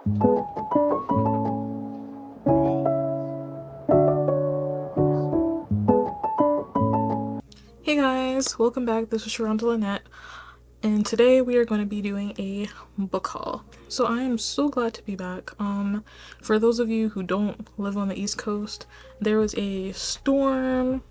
Hey guys, welcome back. This is Sharhondalynette, and today we are going to be doing a book haul. So I am so glad to be back. For those of you who don't live on the East Coast, there was a storm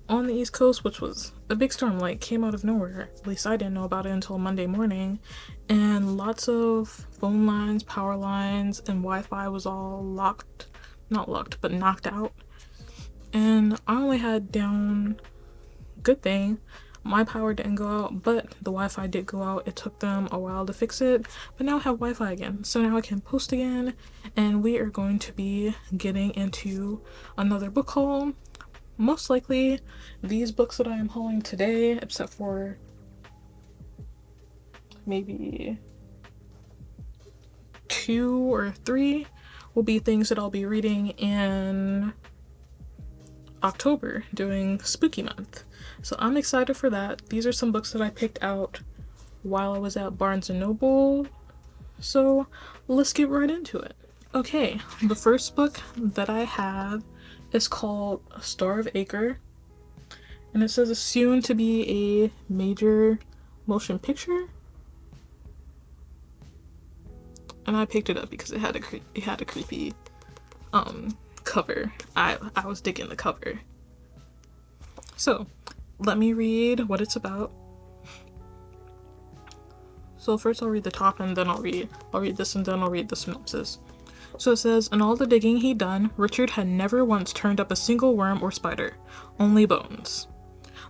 on the East Coast, which was a big storm, like came out of nowhere. At least I didn't know about it until Monday morning, and lots of phone lines, power lines, and Wi-Fi was all not locked, but knocked out. And I only had down, good thing, my power didn't go out, but the Wi-Fi did go out. It took them a while to fix it, but now I have Wi-Fi again. So now I can post again, and we are going to be getting into another book haul. Most likely, these books that I am hauling today, except for maybe 2 or 3, will be things that I'll be reading in October during Spooky Month. So I'm excited for that. These are some books that I picked out while I was at Barnes & Noble. So let's get right into it. Okay, the first book that I have is called Star of Acre. And it says it's soon to be a major motion picture. And I picked it up because it had a creepy cover. I was digging the cover. So let me read what it's about. So first I'll read the top, and then I'll read this, and then I'll read the synopsis. So it says, in all the digging he'd done, Richard had never once turned up a single worm or spider, only bones.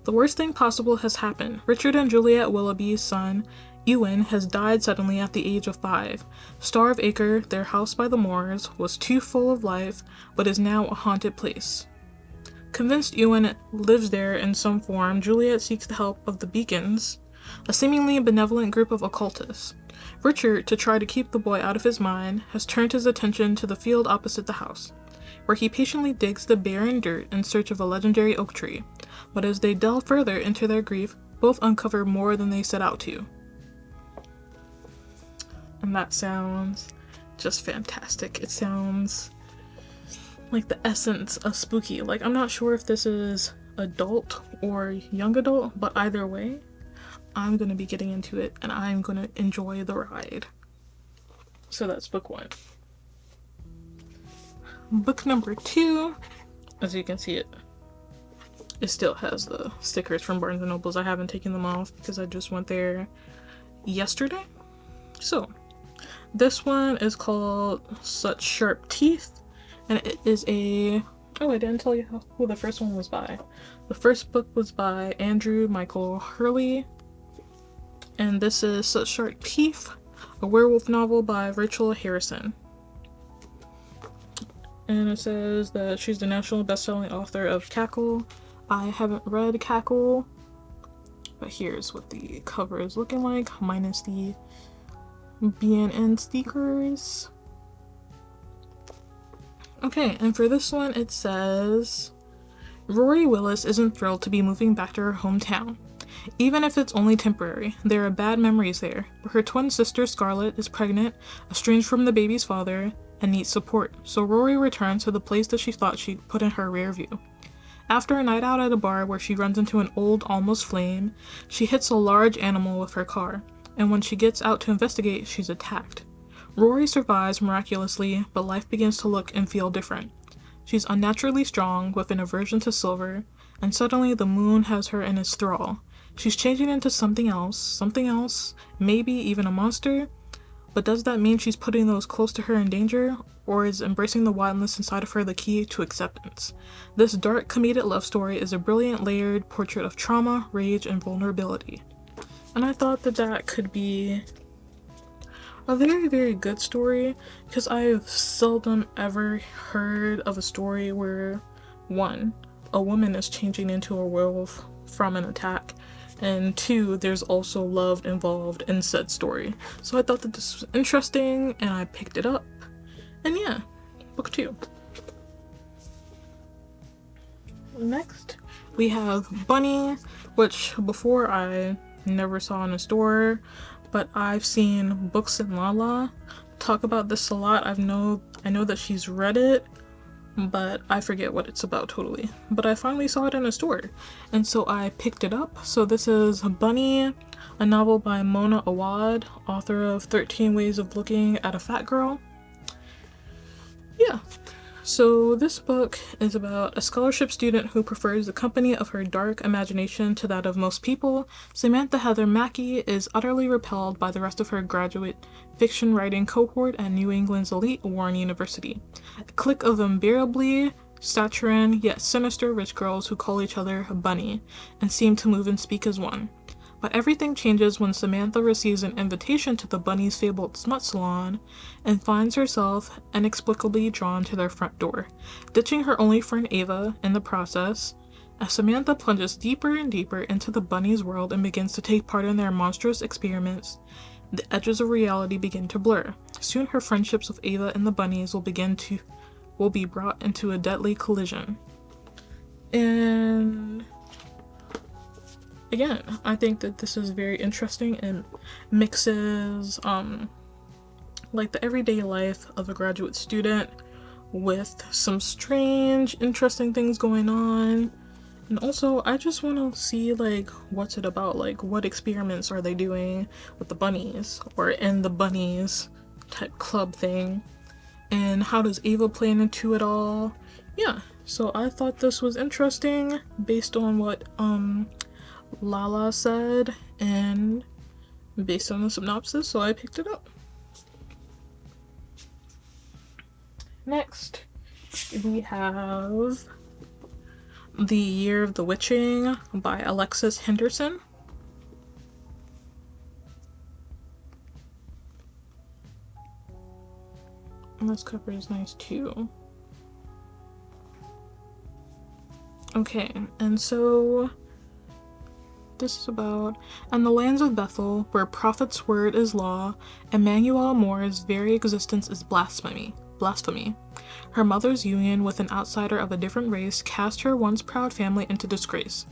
The worst thing possible has happened. Richard and Juliet Willoughby's son, Ewan, has died suddenly at the age of 5. Star of Acre, their house by the moors, was too full of life, but is now a haunted place. Convinced Ewan lives there in some form, Juliet seeks the help of the Beacons, a seemingly benevolent group of occultists. Richard, to try to keep the boy out of his mind, has turned his attention to the field opposite the house, where he patiently digs the barren dirt in search of a legendary oak tree. But as they delve further into their grief, both uncover more than they set out to. And that sounds just fantastic. It sounds like the essence of spooky. Like, I'm not sure if this is adult or young adult, but either way, I'm gonna be getting into it and I'm gonna enjoy the ride. So that's book 1. Book number 2, as you can see, it still has the stickers from Barnes & Nobles. I haven't taken them off because I just went there yesterday. So this one is called Such Sharp Teeth, and it is a, oh, I didn't tell you who the first one was by. The first book was by Andrew Michael Hurley, and this is Such Sharp Teeth, a werewolf novel by Rachel Harrison. And it says that she's the national best-selling author of Cackle. I haven't read Cackle, but here's what the cover is looking like, minus the BNN stickers. Okay, and for this one it says, Rory Willis isn't thrilled to be moving back to her hometown. Even if it's only temporary, there are bad memories there. Her twin sister Scarlett is pregnant, estranged from the baby's father, and needs support, so Rory returns to the place that she thought she'd put in her rear view. After a night out at a bar where she runs into an old almost flame, she hits a large animal with her car, and when she gets out to investigate, she's attacked. Rory survives miraculously, but life begins to look and feel different. She's unnaturally strong, with an aversion to silver, and suddenly the moon has her in its thrall. She's changing into something else, maybe even a monster. But does that mean she's putting those close to her in danger, or is embracing the wildness inside of her the key to acceptance? This dark comedic love story is a brilliant layered portrait of trauma, rage, and vulnerability. And I thought that that could be a very, very good story, because I've seldom ever heard of a story where, 1, a woman is changing into a werewolf from an attack, and 2, there's also love involved in said story. So I thought that this was interesting, and I picked it up. And yeah, book 2. Next, we have Bunny, which before I never saw in a store, but I've seen Books and Lala talk about this a lot. I know that she's read it, but I forget what it's about totally. But I finally saw it in a store, and so I picked it up. So this is Bunny, a novel by Mona Awad, author of 13 Ways of Looking at a Fat Girl. Yeah. So this book is about a scholarship student who prefers the company of her dark imagination to that of most people. Samantha Heather Mackey is utterly repelled by the rest of her graduate fiction writing cohort at New England's elite Warren University, a clique of unbearably saccharine yet sinister rich girls who call each other Bunny and seem to move and speak as one. But everything changes when Samantha receives an invitation to the Bunny's fabled smut salon and finds herself inexplicably drawn to their front door, ditching her only friend Ava in the process. As Samantha plunges deeper and deeper into the Bunny's world and begins to take part in their monstrous experiments, the edges of reality begin to blur. Soon her friendships with Ava and the Bunnies will be brought into a deadly collision. And again, I think that this is very interesting and mixes like the everyday life of a graduate student with some strange, interesting things going on. And also, I just want to see like what's it about, like what experiments are they doing with the bunnies or in the bunnies type club thing, and how does Ava play into it all. Yeah, so I thought this was interesting based on what Lala said and based on the synopsis, so I picked it up. Next, we have The Year of the Witching by Alexis Henderson. And this cover is nice too. Okay, and so this is about, in the lands of Bethel, where prophet's word is law, Emmanuel Moore's very existence is blasphemy. Her mother's union with an outsider of a different race cast her once proud family into disgrace.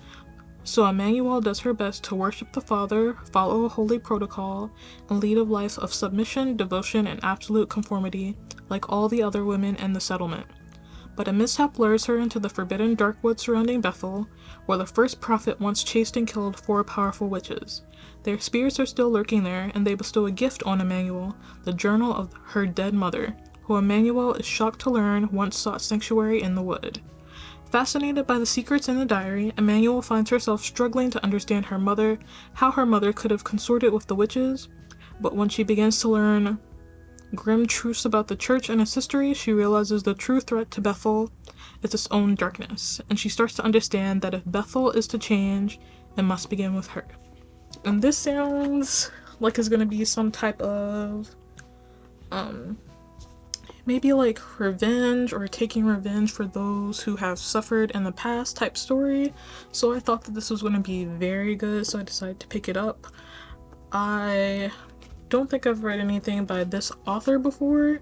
So Emmanuel does her best to worship the Father, follow a holy protocol, and lead a life of submission, devotion, and absolute conformity, like all the other women in the settlement. But a mishap lures her into the forbidden dark woods surrounding Bethel, where the first prophet once chased and killed 4 powerful witches. Their spirits are still lurking there, and they bestow a gift on Emmanuel, the journal of her dead mother, who Emmanuel is shocked to learn once sought sanctuary in the wood. Fascinated by the secrets in the diary, Emmanuel finds herself struggling to understand how her mother could have consorted with the witches, but when she begins to learn grim truths about the church and its history, she realizes the true threat to Bethel is its own darkness, and she starts to understand that if Bethel is to change, it must begin with her. And this sounds like it's gonna be some type of maybe like revenge or taking revenge for those who have suffered in the past type story. So I thought that this was going to be very good, so I decided to pick it up. I don't think I've read anything by this author before,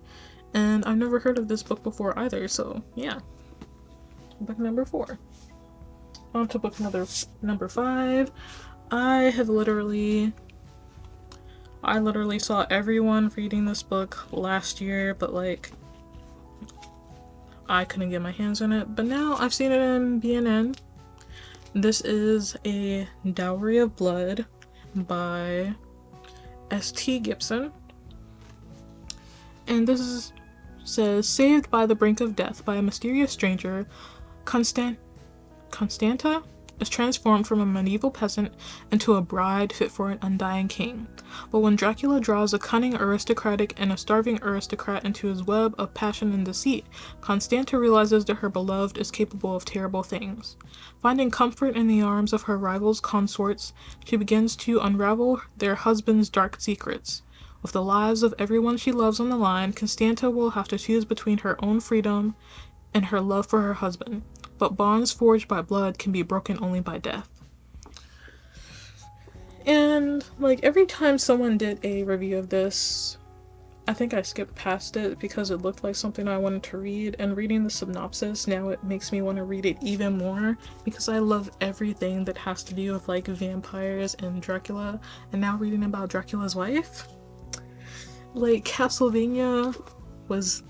and I've never heard of this book before either, so yeah. Book number 4. On to book number 5. I literally saw everyone reading this book last year, but like I couldn't get my hands on it. But now I've seen it in BNN. This is A Dowry of Blood by S.T. Gibson. And this says, saved by the brink of death by a mysterious stranger, Constanta is transformed from a medieval peasant into a bride fit for an undying king. But when Dracula draws a cunning aristocratic and a starving aristocrat into his web of passion and deceit, Constanta realizes that her beloved is capable of terrible things. Finding comfort in the arms of her rival's consorts, she begins to unravel their husband's dark secrets. With the lives of everyone she loves on the line, Constanta will have to choose between her own freedom and her love for her husband. But bonds forged by blood can be broken only by death. And like every time someone did a review of this, I think I skipped past it because it looked like something I wanted to read, and reading the synopsis now it makes me want to read it even more because I love everything that has to do with like vampires and Dracula, and now reading about Dracula's wife. Like Castlevania was,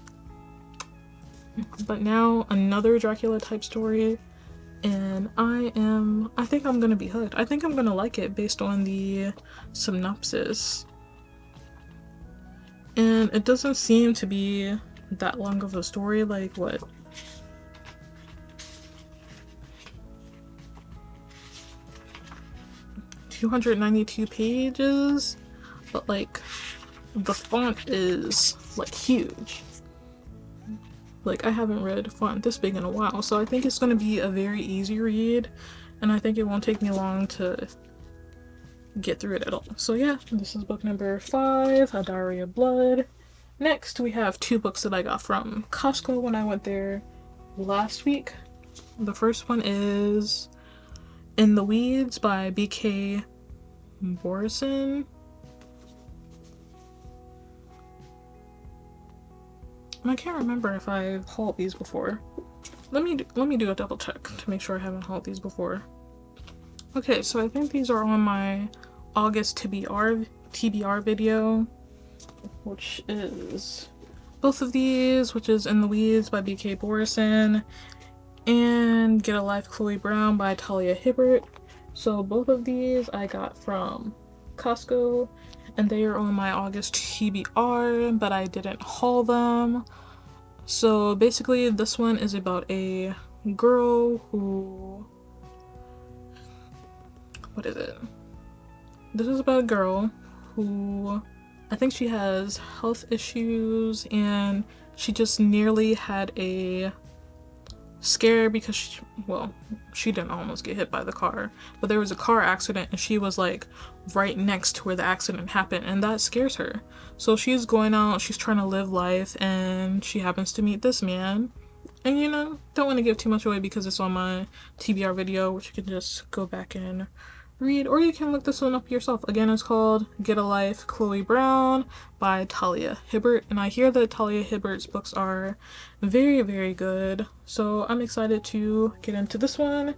but now another Dracula type story, and I think I'm gonna be hooked. I think I'm gonna like it based on the synopsis. And it doesn't seem to be that long of a story, like what? ...292 pages? But like, the font is like huge. Like, I haven't read a font this big in a while, so I think it's gonna be a very easy read, and I think it won't take me long to get through it at all. So yeah, this is book number 5, A Diary of Blood. Next, we have 2 books that I got from Costco when I went there last week. The first one is In the Weeds by Bk Morrison. And I can't remember if I've hauled these before. Let me do a double check to make sure I haven't hauled these before. Okay, so I think these are on my August TBR video, which is both of these, which is In the Weeds by Bk Morrison and Get a Life Chloe Brown by Talia Hibbert. So both of these I got from Costco, and they are on my August TBR, but I didn't haul them. So basically this one is about a girl who... what is it? This is about a girl who, I think she has health issues, and she just nearly had a scare because she didn't almost get hit by the car, but there was a car accident and she was like right next to where the accident happened, and that scares her. So she's going out, she's trying to live life, and she happens to meet this man. And you know, don't want to give too much away because it's on my TBR video, which you can just go back and read, or you can look this one up yourself. Again, it's called Get a Life Chloe Brown by Talia Hibbert, and I hear that Talia Hibbert's books are very, very good, so I'm excited to get into this one.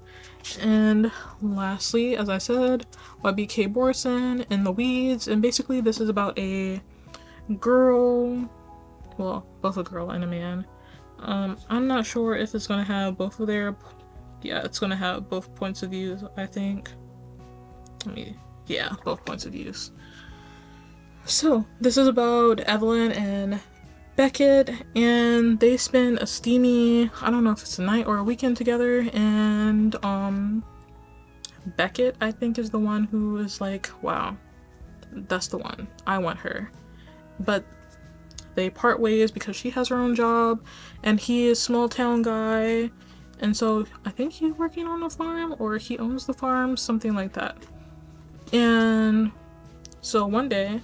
And lastly, as I said, by Bk Morrison, In the Weeds, and basically this is about a girl, well, both a girl and a man. I'm not sure if it's gonna have both of their, yeah, it's gonna have both points of views, I think. Yeah, both points of views. So this is about Evelyn and Beckett, and they spend a steamy, I don't know if it's a night or a weekend together, and Beckett, I think, is the one who is like, wow, that's the one, I want her. But they part ways because she has her own job and he is a small town guy, and so I think he's working on a farm or he owns the farm, something like that. And so one day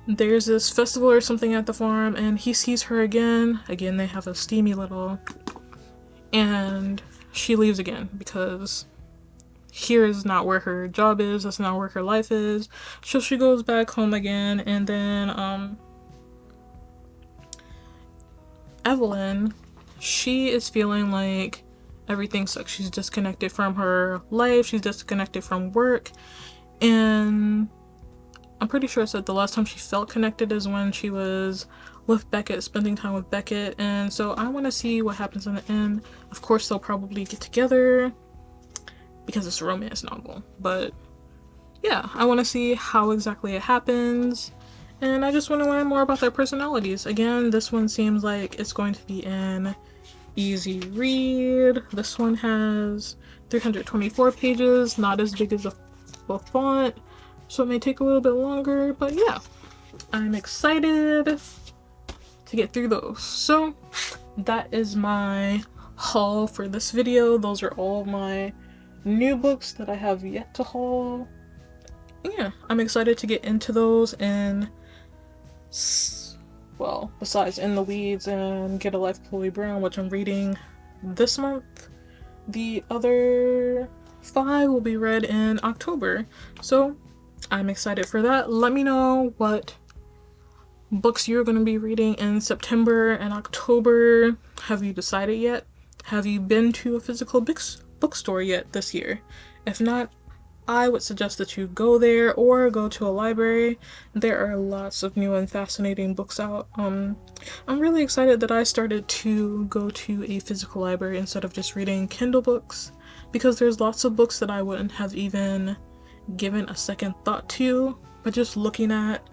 there's this festival or something at the farm, and he sees her again. Again, they have a steamy little, and she leaves again because here is not where her job is, that's not where her life is. So she goes back home again, and then Evelyn, she is feeling like everything sucks. She's disconnected from her life, she's disconnected from work, and I'm pretty sure I said the last time she felt connected is when she was with Beckett, spending time with Beckett, and so I want to see what happens in the end. Of course, they'll probably get together because it's a romance novel, but yeah, I want to see how exactly it happens, and I just want to learn more about their personalities. Again, this one seems like it's going to be an easy read. This one has 324 pages, not as big as a font, so it may take a little bit longer, but yeah, I'm excited to get through those. So that is my haul for this video. Those are all my new books that I have yet to haul. Yeah, I'm excited to get into those, and well, besides In the Weeds and Get a Life Chloe Brown, which I'm reading this month, the other 5 will be read in October, so I'm excited for that. Let me know what books you're going to be reading in September and October. Have you decided yet? Have you been to a physical bookstore yet this year? If not, I would suggest that you go there or go to a library. There are lots of new and fascinating books out. I'm really excited that I started to go to a physical library instead of just reading Kindle books, because there's lots of books that I wouldn't have even given a second thought to, but just looking at,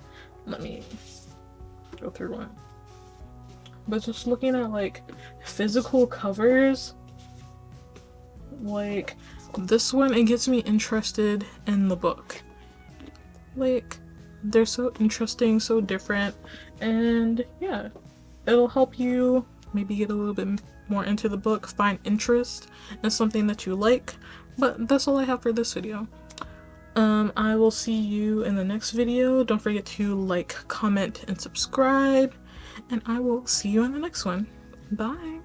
let me go through one. But just looking at like physical covers, like this one, it gets me interested in the book. Like, they're so interesting, so different, and yeah, it'll help you maybe get a little bit more into the book, find interest in something that you like. But that's all I have for this video. I will see you in the next video. Don't forget to like, comment, and subscribe, and I will see you in the next one. Bye!